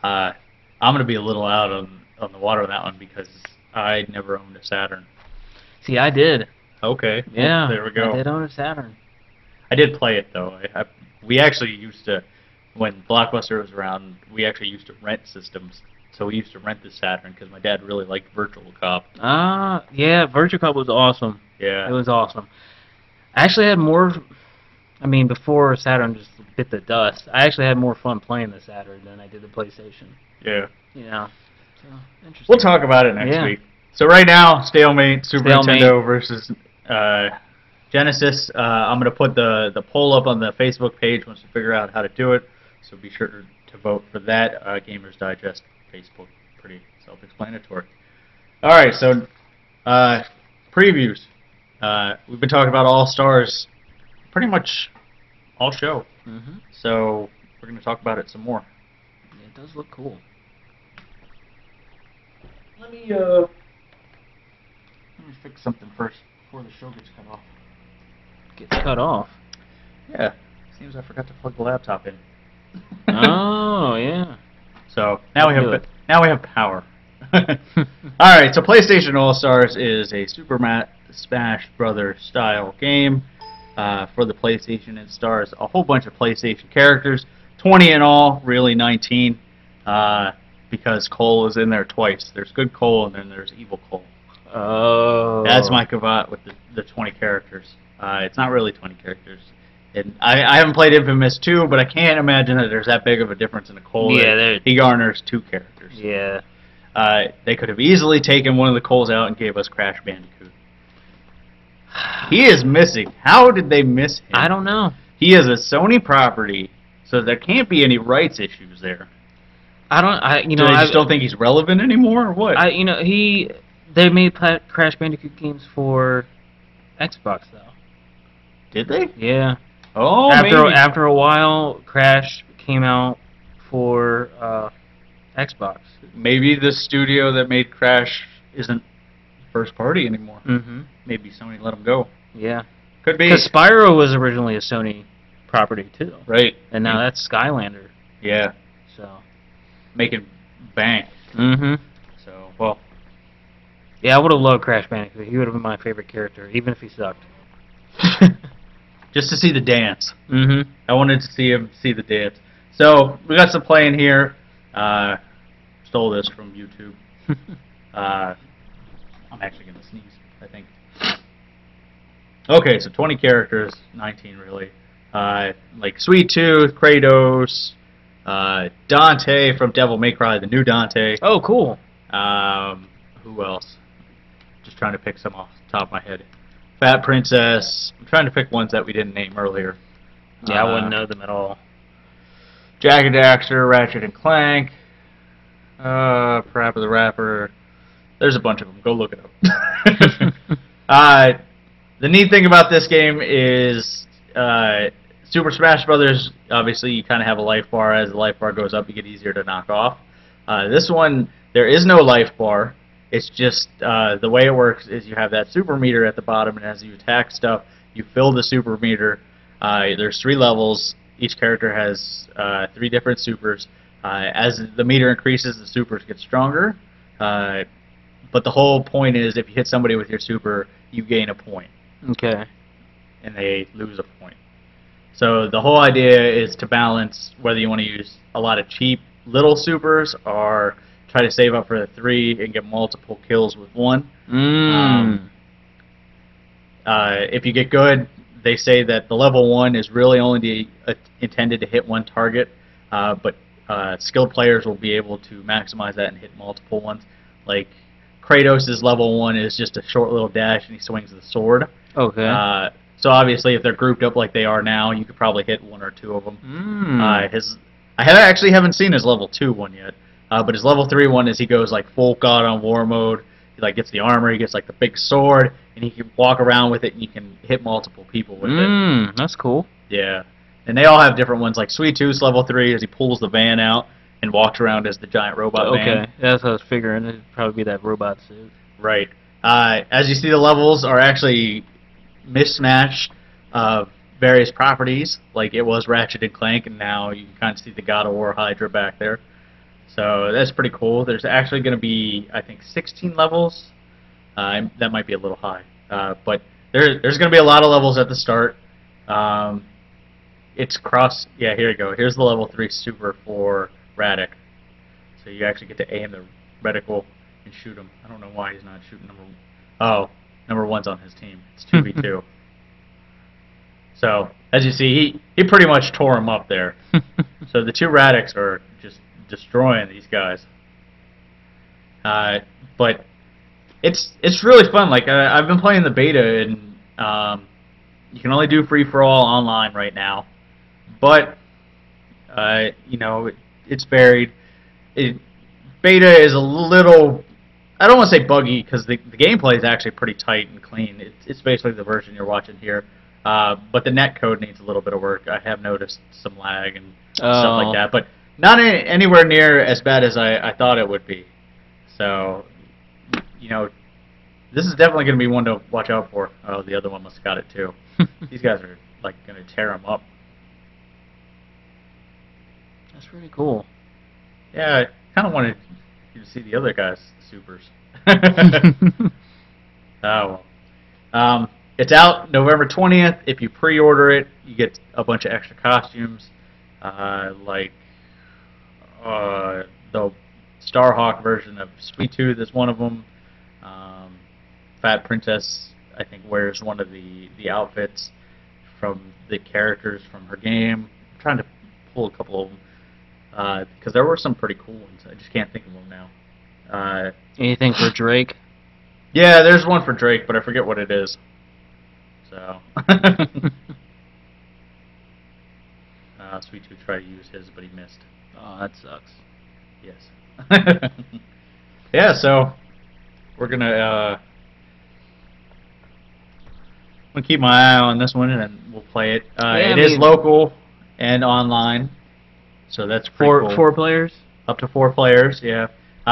I'm going to be a little out on the water on that one, because I never owned a Saturn. See, I did. Okay. Yeah. Well, there we go. I did own a Saturn. I did play it, though. We actually used to, when Blockbuster was around, we actually used to rent systems. So we used to rent the Saturn because my dad really liked Virtual Cop. Yeah, Virtual Cop was awesome. Yeah. It was awesome. I actually had more, I mean, before Saturn just bit the dust, I actually had more fun playing the Saturn than I did the PlayStation. Yeah. You know, so, interesting. We'll talk about it next week. So right now, stalemate, Super Nintendo versus Genesis. I'm going to put the poll up on the Facebook page once we figure out how to do it. So be sure to vote for that. Gamers Digest Facebook, pretty self-explanatory. All right, so previews. We've been talking about Allstars pretty much all show. So we're going to talk about it some more. Yeah, it does look cool. Let me fix something first before the show gets cut off. Gets cut off? Yeah. Seems I forgot to plug the laptop in. Oh, yeah. So now we have power. All right, so PlayStation All-Stars is a Super Smash Brothers style game for the PlayStation. It stars a whole bunch of PlayStation characters, 20 in all, really 19, because Cole is in there twice. There's good Cole and then there's evil Cole. Oh. That's my caveat with the 20 characters. It's not really 20 characters. And I haven't played Infamous 2, but I can't imagine that there's that big of a difference in the Cole. Yeah, he garners 2 characters. Yeah. They could have easily taken one of the Coles out and gave us Crash Bandicoot. He is missing. How did they miss him? I don't know. He is a Sony property, so there can't be any rights issues there. I just don't think he's relevant anymore, or what? They made Crash Bandicoot games for Xbox though. Did they? Yeah. Oh, after a while, Crash came out for Xbox. Maybe the studio that made Crash isn't first party anymore. Mm-hmm. Maybe Sony let them go. Yeah. Could be. Because Spyro was originally a Sony property too. Right. And now that's Skylander. Yeah. So. Making bank. Mm-hmm. So, well. Yeah, I would have loved Crash Bandicoot. He would have been my favorite character, even if he sucked. Just to see the dance. Mm-hmm. I wanted to see the dance. So, we got some playing here. Stole this from YouTube. I'm actually going to sneeze, I think. Okay, so 20 characters, 19 really. Like Sweet Tooth, Kratos, Dante from Devil May Cry, the new Dante. Oh, cool. Who else? Just trying to pick some off the top of my head. Fat Princess. I'm trying to pick ones that we didn't name earlier. Yeah, I wouldn't know them at all. Jack and Daxter, Ratchet and Clank, Parappa the Rapper. There's a bunch of them. Go look it up. The neat thing about this game is Super Smash Brothers. Obviously, you kind of have a life bar. As the life bar goes up, you get easier to knock off. This one, there is no life bar. It's just the way it works is you have that super meter at the bottom, and as you attack stuff, you fill the super meter. There's 3 levels. Each character has 3 different supers. As the meter increases, the supers get stronger. But the whole point is, if you hit somebody with your super, you gain a point. Okay. And they lose a point. So the whole idea is to balance whether you want to use a lot of cheap little supers or try to save up for the 3 and get multiple kills with 1. If you get good, they say that the level 1 is really only intended to hit 1 target, but skilled players will be able to maximize that and hit multiple ones. Like Kratos' level 1 is just a short little dash and he swings the sword. Okay. So obviously, if they're grouped up like they are now, you could probably hit 1 or 2 of them. I actually haven't seen his level 2 one yet, but his level 3 one is he goes like full God on War mode. He like gets the armor, he gets like the big sword, and he can walk around with it, and you can hit multiple people with it. That's cool. Yeah, and they all have different ones. Like Sweet Tooth's level 3 is he pulls the van out and walks around as the giant robot van. Okay, that's what I was figuring. It'd probably be that robot suit. Right. As you see, the levels are actually mismatch of various properties, like it was Ratchet and Clank, and now you can kind of see the God of War Hydra back there. So that's pretty cool. There's actually going to be, I think, 16 levels. That might be a little high, but there's going to be a lot of levels at the start. It's cross. Yeah, here you go. Here's the level 3 super for Radic. So you actually get to aim the reticle and shoot him. I don't know why he's not shooting number 1's on his team. It's 2v2. So, as you see, he pretty much tore him up there. So the 2 Radics are just destroying these guys. But it's really fun. Like I've been playing the beta, and you can only do free-for-all online right now. But it's varied. Beta is a little, I don't want to say buggy, because the gameplay is actually pretty tight and clean. It's basically the version you're watching here. But the netcode needs a little bit of work. I have noticed some lag and stuff like that, but not anywhere near as bad as I thought it would be. So, this is definitely going to be one to watch out for. Oh, the other one must have got it too. These guys are like going to tear them up. That's pretty cool. Yeah, I kind of wanted you to see the other guys' supers. Oh well. It's out November 20th. If you pre-order it, you get a bunch of extra costumes, like the Starhawk version of Sweet Tooth is one of them. fat princess, I think, wears one of the outfits from the characters from her game. I'm trying to pull a couple of them because there were some pretty cool ones. I just can't think of them now. Anything for Drake? Yeah, there's one for Drake, but I forget what it is. So. Sweet Tooth tried to use his, but he missed. Oh, that sucks. Yes. Yeah, so we're gonna keep my eye on this one, and then we'll play it. It is local and online, so that's pretty cool. 4 players? Up to 4 players, yeah.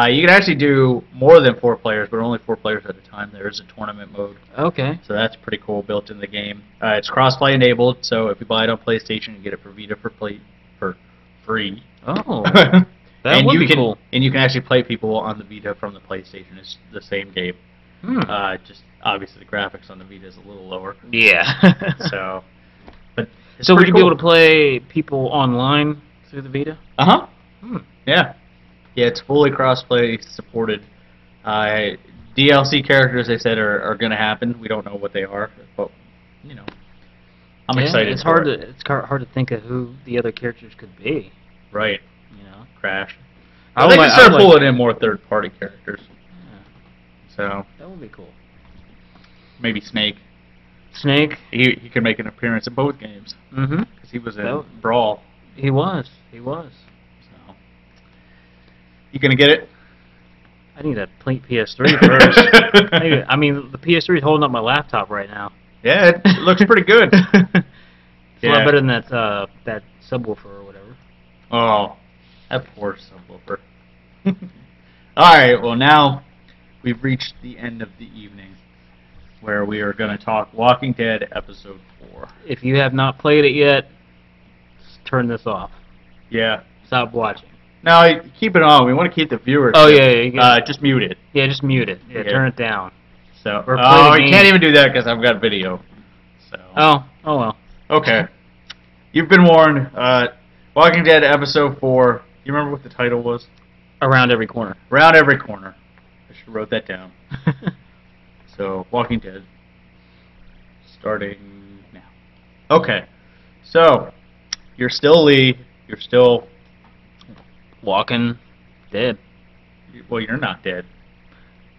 You can actually do more than 4 players, but only 4 players at a time. There is a tournament mode. Okay. So that's pretty cool, built in the game. It's cross-play enabled, so if you buy it on PlayStation, you get it for Vita for free. Oh, that and would you be can, cool. And you can actually play people on the Vita from the PlayStation. It's the same game. Just obviously the graphics on the Vita is a little lower. Yeah. So, but so would you be able to play people online through the Vita? Uh-huh. Yeah. Yeah, it's fully cross-play supported. DLC characters, they said, are going to happen. We don't know what they are, but, you know, I'm excited. It's hard to think of who the other characters could be. Right. You know, Crash. I they can start pulling in more third-party characters. Yeah. So that would be cool. Maybe Snake. Snake. He could make an appearance in both games. Mm-hmm. Because he was in Brawl. He was. So. You gonna get it? I need a PS3 first. I mean, the PS3 is holding up my laptop right now. Yeah, it looks pretty good. It's a lot better than that subwoofer or whatever. Oh, that poor subwoofer. Alright, well now we've reached the end of the evening where we are going to talk Walking Dead Episode 4. If you have not played it yet, turn this off. Yeah. Stop watching. No, keep it on. We want to keep the viewers. Oh, yeah. Just mute it. Yeah, just mute it. Yeah, turn it down. So, you can't even do that because I've got video. So. Oh well. Okay. You've been warned. Walking Dead Episode 4. You remember what the title was? Around Every Corner. Around Every Corner. I should have wrote that down. So, Walking Dead. Starting now. Okay. So, you're still Lee. You're still... Walking Dead. Well, you're not dead.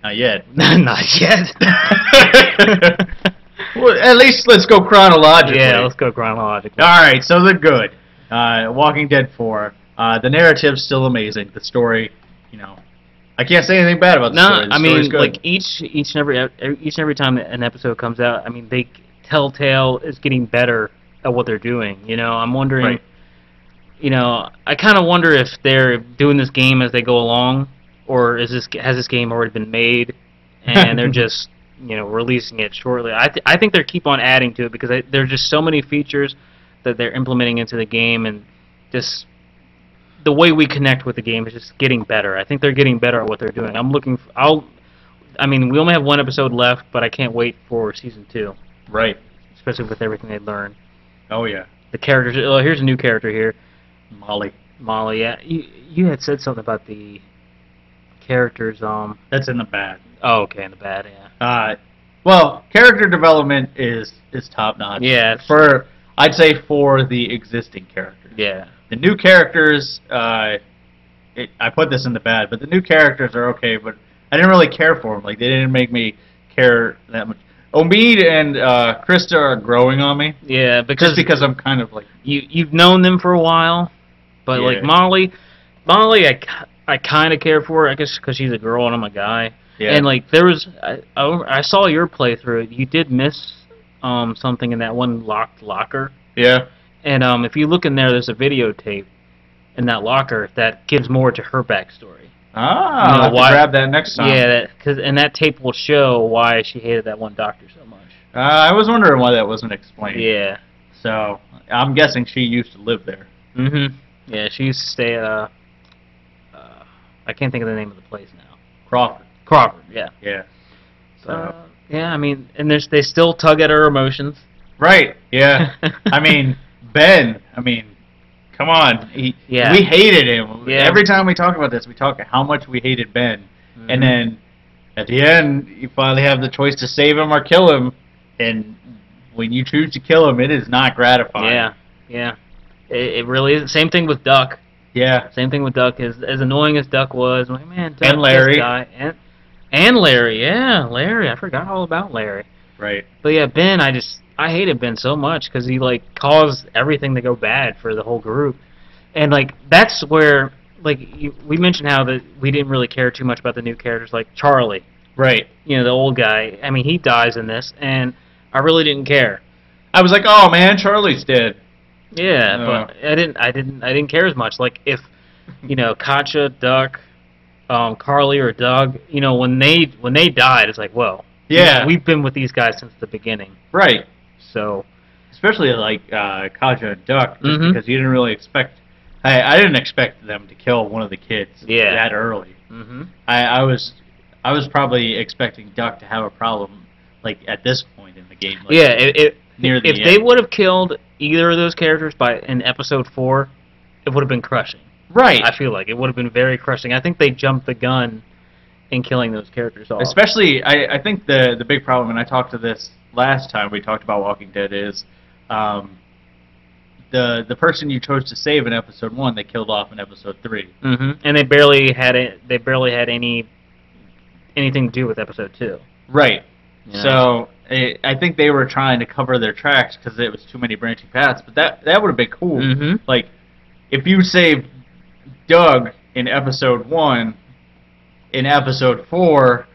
Not yet. Not yet. Well, at least let's go chronologically. Yeah, let's go chronologically. Alright, so they're good. Walking Dead 4. The narrative's still amazing. The story, you know, I can't say anything bad about the story. The story's good. Like each and every time an episode comes out, I mean, Telltale is getting better at what they're doing. You know, I'm wondering. Right. You know, I kind of wonder if they're doing this game as they go along, or has this game already been made, and they're just releasing it shortly. I think they keep on adding to it because there's just so many features that they're implementing into the game, and just the way we connect with the game is just getting better. I think they're getting better at what they're doing. I mean, we only have 1 episode left, but I can't wait for season 2. Right. Especially with everything they learned. Oh yeah. The characters. Oh, here's a new character here. Molly, yeah. You had said something about the characters. That's in the bad. Oh, okay, in the bad, yeah. Well, character development is top notch. Yeah. I'd say for the existing characters. Yeah. The new characters, I put this in the bad, but the new characters are okay, but I didn't really care for them. Like, they didn't make me care that much. Omid and Krista are growing on me. Yeah, just because I'm kind of like... You've known them for a while, but yeah. Like Molly, I kind of care for her, I guess because she's a girl and I'm a guy. Yeah. And like there was, I saw your playthrough. You did miss something in that one locked locker. Yeah. And if you look in there, there's a videotape in that locker that gives more to her backstory. Ah, I'll grab that next time. Yeah, and that tape will show why she hated that one doctor so much. I was wondering why that wasn't explained. Yeah. So, I'm guessing she used to live there. Mm-hmm. Yeah, she used to stay at, I can't think of the name of the place now. Crawford, yeah. Yeah. So. Yeah, I mean, and they still tug at her emotions. Right, yeah. I mean, Ben, come on. We hated him. Yeah. Every time we talk about this, we talk how much we hated Ben. Mm-hmm. And then at the end, you finally have the choice to save him or kill him, and when you choose to kill him, it is not gratifying. Yeah, yeah. It really is. Same thing with Duck. Yeah. Same thing with Duck. As annoying as Duck was, I'm like, man, Duck, And Larry. this guy. And Larry, yeah, Larry. I forgot all about Larry. Right. But yeah, Ben, I hated Ben so much because he like caused everything to go bad for the whole group, and like that's where like we mentioned how that we didn't really care too much about the new characters like Charlie. Right. You know, the old guy. I mean, he dies in this, and I really didn't care. I was like, oh man, Charlie's dead. Yeah, but I didn't care as much. Like if, you know, Katja, Duck, Carly, or Doug, you know, when they died, it's like, well, yeah, we've been with these guys since the beginning. Right. So, especially like Katja and Duck, just Mhm. because you didn't really expect. I didn't expect them to kill one of the kids that early. Mhm. I was probably expecting Duck to have a problem like at this point in the game. Like, yeah, near the if end. they would have killed either of those characters in episode 4, it would have been crushing. Right. I feel like it would have been very crushing. I think they jumped the gun in killing those characters off. Especially, I think the big problem, and I talked to this last time we talked about Walking Dead, is the person you chose to save in episode 1 they killed off in episode 3. Mhm. And they barely had anything to do with episode 2. Right. You know? So I think they were trying to cover their tracks because it was too many branching paths. But that would have been cool. Mhm. Like if you saved Doug in episode 1, in episode 4,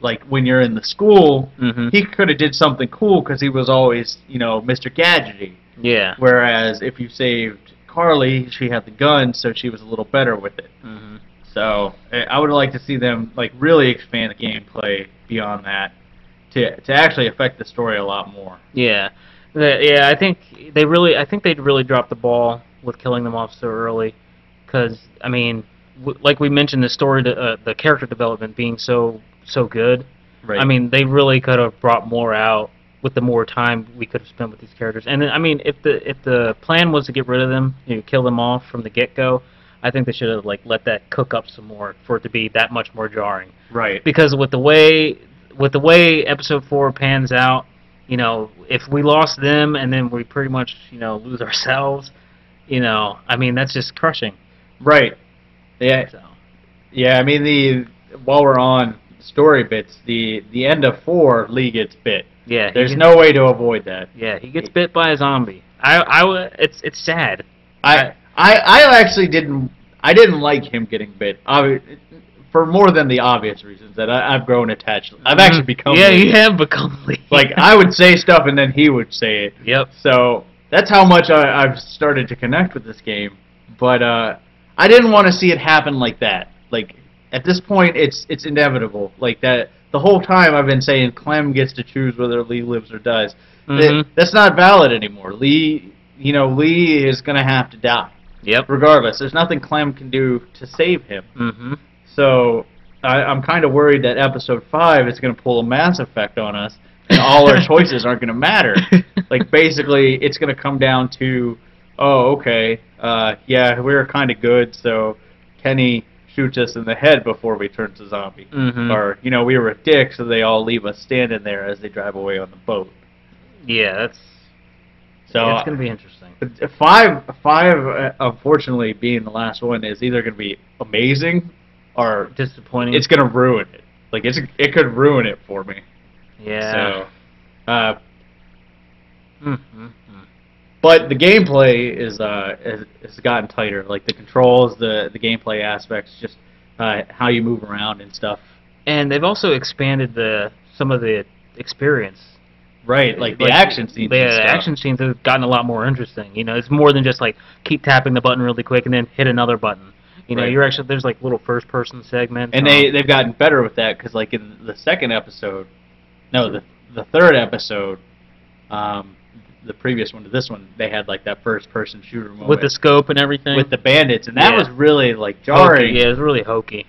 like when you're in the school, Mhm. he could have did something cool because he was always, you know, Mr. Gadgety. Yeah. Whereas if you saved Carly, she had the gun, so she was a little better with it. Mhm. So I would like to see them like really expand the gameplay beyond that to actually affect the story a lot more. Yeah. Yeah, I think they'd really dropped the ball with killing them off so early, because I mean, like we mentioned, the story, the character development being so good. Right. I mean, they really could have brought more out with the more time we could have spent with these characters. And I mean, if the plan was to get rid of them, you know, kill them off from the get-go, I think they should have like let that cook up some more for it to be that much more jarring. Right. Because with the way episode 4 pans out, you know, if we lost them and then we pretty much, you know, lose ourselves, you know, I mean, that's just crushing. Right. Yeah. So. Yeah. I mean, while we're on story bits, the end of 4, Lee gets bit. Yeah. There's no way to avoid that. Yeah, he gets bit by a zombie. It's sad. I actually didn't like him getting bit. For more than the obvious reasons that I've grown attached. I've actually become. Yeah, Lee. you have become Lee. Like I would say stuff and then he would say it. Yep. So that's how much I've started to connect with this game. But I didn't want to see it happen like that. Like at this point, it's inevitable. Like that. The whole time I've been saying Clem gets to choose whether Lee lives or dies. That's not valid anymore. Lee is gonna have to die. Yep. Regardless, there's nothing Clem can do to save him. Mm-hmm. So I'm kind of worried that episode 5 is going to pull a Mass Effect on us, and all our choices aren't going to matter. Like basically, it's going to come down to, oh, okay, yeah, we were kind of good, so Kenny shoots us in the head before we turn to zombie, or you know, we were a dick, so they all leave us standing there as they drive away on the boat. Yeah, it's going to be interesting. 5, unfortunately, being the last one, is either going to be amazing or disappointing. It's gonna ruin it. Like it could ruin it for me. Yeah. So, but the gameplay has gotten tighter. Like the controls, the gameplay aspects, just how you move around and stuff. And they've also expanded some of the experience. Right, like the action scenes. The action scenes have gotten a lot more interesting. You know, it's more than just like keep tapping the button really quick and then hit another button. You know, you're actually there's like little first-person segments. And they've gotten better with that because like in the second episode, no, the third episode, the previous one to this one, they had like that first-person shooter moment with the scope and everything. With the bandits, and that was really like jarring. Hokey. Yeah, it was really hokey.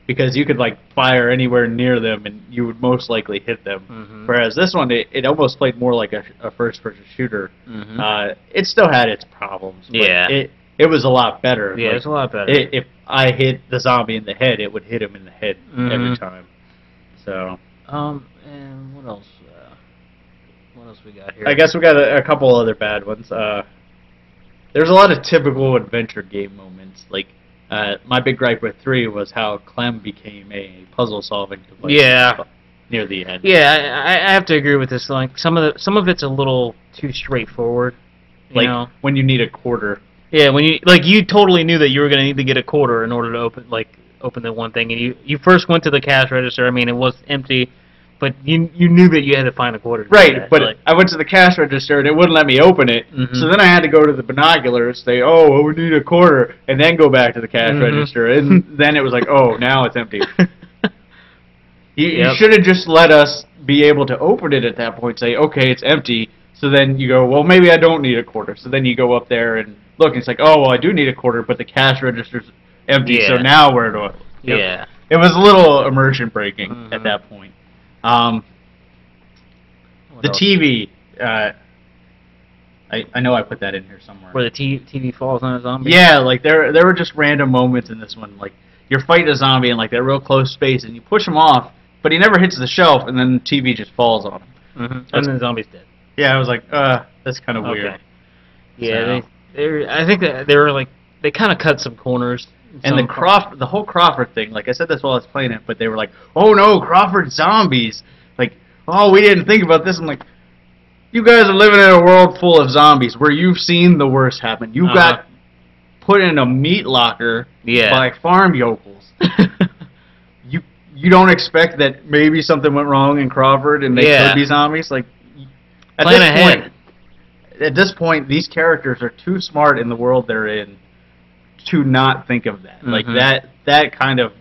Because you could like fire anywhere near them and you would most likely hit them. Whereas this one, it almost played more like a first-person shooter. It still had its problems. But it was a lot better. Yeah, it's a lot better. If I hit the zombie in the head, it would hit him in the head every time. So. And what else? What else we got here? I guess we got a couple other bad ones. There's a lot of typical adventure game moments. Like, my big gripe with 3 was how Clem became a puzzle-solving device. Yeah. Near the end. Yeah, I have to agree with this. Like some of it's a little too straightforward. You know? When you need a quarter. Yeah, when you totally knew that you were gonna need to get a quarter in order to open the one thing, and you first went to the cash register. I mean, it was empty, but you knew that you had to find a quarter. Right, but I went to the cash register and it wouldn't let me open it. Mm-hmm. So then I had to go to the binoculars, say, "Oh, well, we need a quarter," and then go back to the cash register, and then it was like, "Oh, now it's empty." You should have just let us be able to open it at that point. Say, "Okay, it's empty." So then you go, "Well, maybe I don't need a quarter." So then you go up there and look, and it's like, "Oh, well, I do need a quarter, but the cash register's empty." Yeah. So now where do I? Yeah. It was a little immersion breaking at that point. The TV, I know I put that in here somewhere. Where the TV falls on a zombie? Yeah, like there were just random moments in this one. Like, you're fighting a zombie in like that real close space, and you push him off, but he never hits the shelf, and then the TV just falls on him. And then the zombie's dead. Yeah, I was like, that's kind of weird. Yeah, so. I think that they kind of cut some corners. And the whole Crawford thing, like I said this while I was playing it, but they were like, "Oh no, Crawford zombies!" Like, "Oh, we didn't think about this." I'm like, you guys are living in a world full of zombies where you've seen the worst happen. You got put in a meat locker by farm yokels. You don't expect that maybe something went wrong in Crawford and they could be zombies. Like, at this point, these characters are too smart in the world they're in to not think of that. Like, that kind of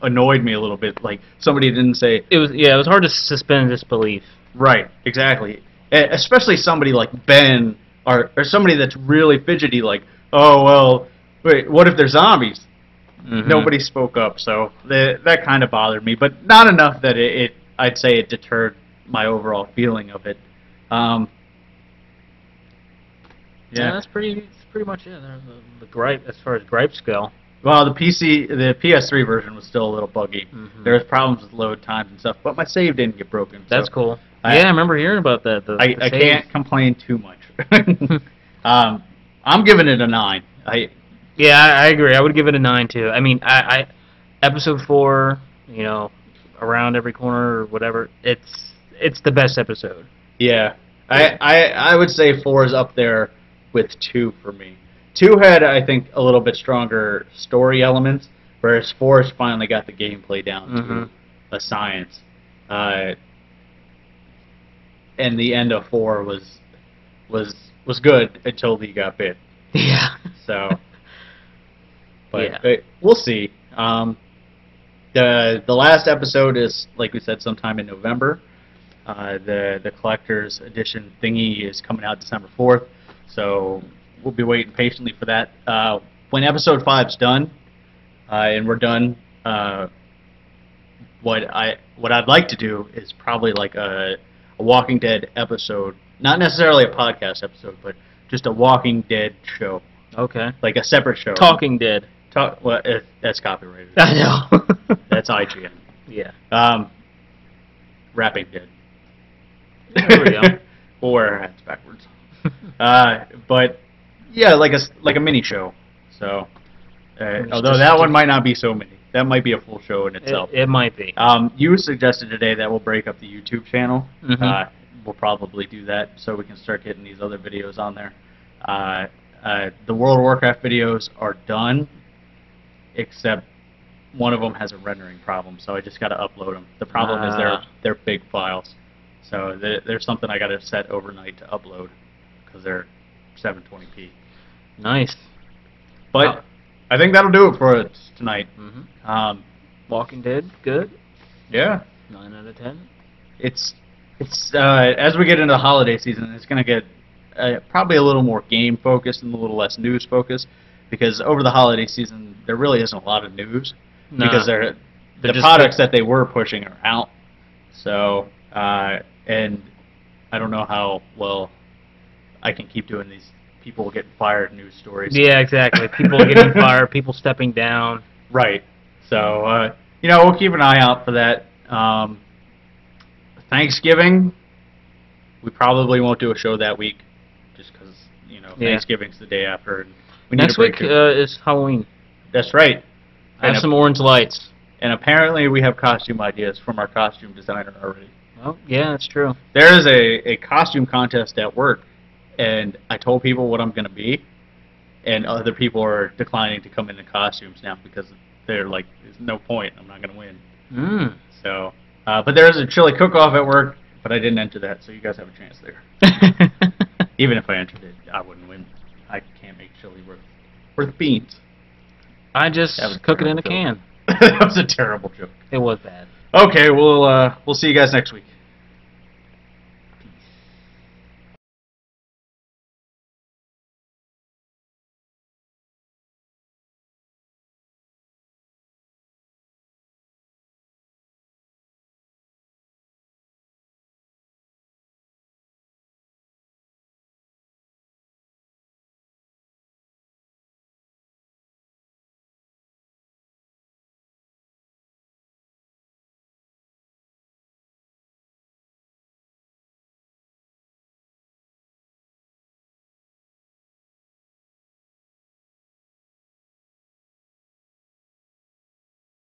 annoyed me a little bit. Like, somebody didn't say... It was hard to suspend disbelief. Right, exactly. Especially somebody like Ben, or somebody that's really fidgety, like, "Oh, well, wait, what if they're zombies?" Nobody spoke up, so that kind of bothered me, but not enough that I'd say it deterred my overall feeling of it. Yeah, that's pretty much it. The gripe, as far as gripes go. Well, the PS3 version was still a little buggy. There was problems with load times and stuff, but my save didn't get broken. That's cool. I remember hearing about that. I can't complain too much. I'm giving it a 9. I agree. I would give it a 9 too. I mean, episode 4, around every corner or whatever. It's the best episode. Yeah, I would say 4 is up there with 2 for me. 2 had, I think, a little bit stronger story elements, whereas 4 has finally got the gameplay down to a science. And the end of 4 was good until he got bit. Yeah. So, but we'll see. The last episode is, like we said, sometime in November. The collector's edition thingy is coming out December 4th, so we'll be waiting patiently for that. When episode 5's done, and we're done, what I'd like to do is probably like a Walking Dead episode, not necessarily a podcast episode, but just a Walking Dead show. Okay. Like a separate show. Talking Dead. Well, that's copyrighted. I know. That's IGN. Yeah. Rapping Dead. There we go. We'll wear our hats backwards. But yeah, like a mini show. So, although that one might not be so mini. That might be a full show in itself. It might be. You suggested today that we'll break up the YouTube channel. We'll probably do that so we can start getting these other videos on there. The World of Warcraft videos are done, except one of them has a rendering problem, so I just got to upload them. The problem is they're big files, so there's something I got to set overnight to upload because they're 720p. Nice. But I think that'll do it for us tonight. Walking Dead, good. Yeah. 9 out of 10. It's as we get into the holiday season, it's going to get probably a little more game focused and a little less news focused, because over the holiday season there really isn't a lot of news because the products that they were pushing are out. So and I don't know how well I can keep doing these people getting fired news stories. Yeah, exactly. People getting fired, people stepping down. Right. So we'll keep an eye out for that. Thanksgiving, we probably won't do a show that week, just because Thanksgiving's the day after. And we Next need a week break is Halloween. That's right. Have some orange lights. And apparently we have costume ideas from our costume designer already. Oh, yeah, that's true. There is a costume contest at work, and I told people what I'm going to be, and other people are declining to come into costumes now because they're like, there's no point, I'm not going to win. So, but there is a chili cook-off at work, but I didn't enter that, so you guys have a chance there. Even if I entered it, I wouldn't win. I can't make chili worth beans. I just cook it in a can. That was a terrible joke. It was bad. Okay, we'll see you guys next week.